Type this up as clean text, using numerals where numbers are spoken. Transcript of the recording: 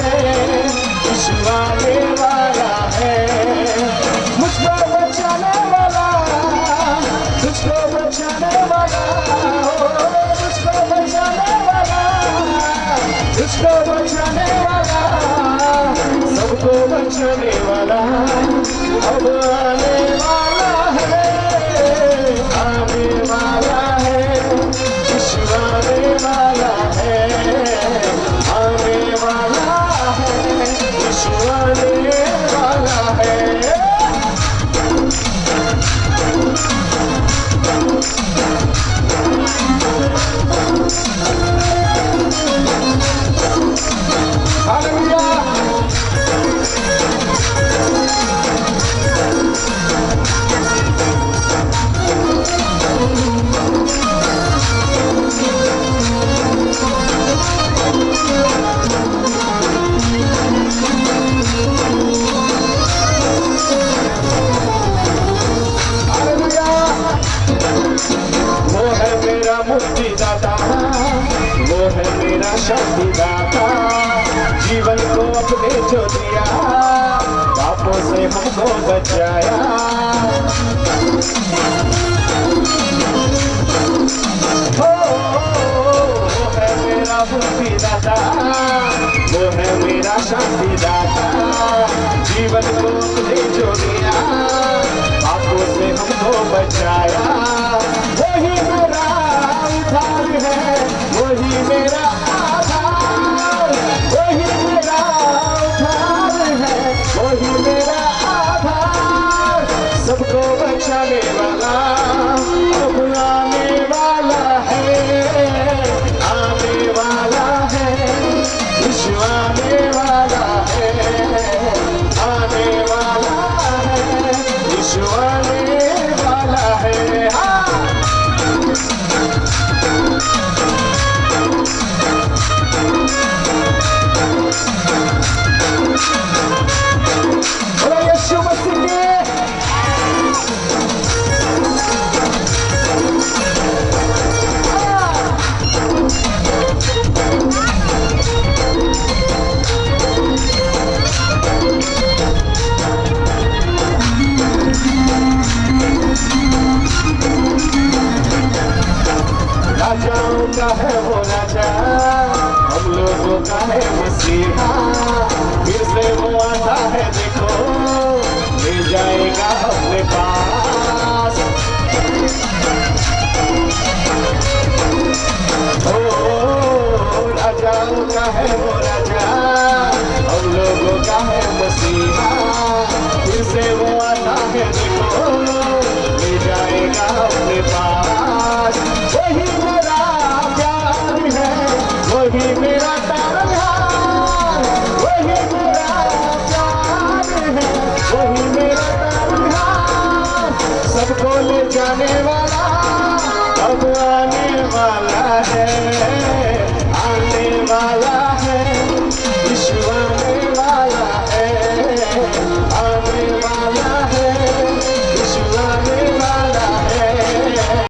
है, विश्वाने वाला है, मुझको बचाने वाला, तुझको बचाने वाला, मुझको बचाने वाला, तुझको बचाने वाला, सबको बचाने वाला अब आने वाला है, आने वाला है, विश्वाने वाला है, आने वाला है, विश्वाने वाला है। मुक्तिदाता, वो है मेरा शक्तिदाता, जीवन को अपने जो दिया, पापों से हमको बचाया। वो है मेरा मुक्तिदाता, वो है मेरा शक्तिदाता, जीवन को अपने जो दिया, पापों से हमको बचाया। वही मेरा उद्धार है, वही मेरा आधार, वही मेरा उद्धार है, वही मेरा आधार, सबको बचाने वाला अब आने वाला है, आने वाला है, विश्वाने वाला है, आने वाला है, विश्वाने वाला है। राजाओं का है वो राजा, हम लोगों का है मसीहा, फिर से वो आता है देखो, ले जाएगा अपने पास। ओ राजाओं का है वो राजा,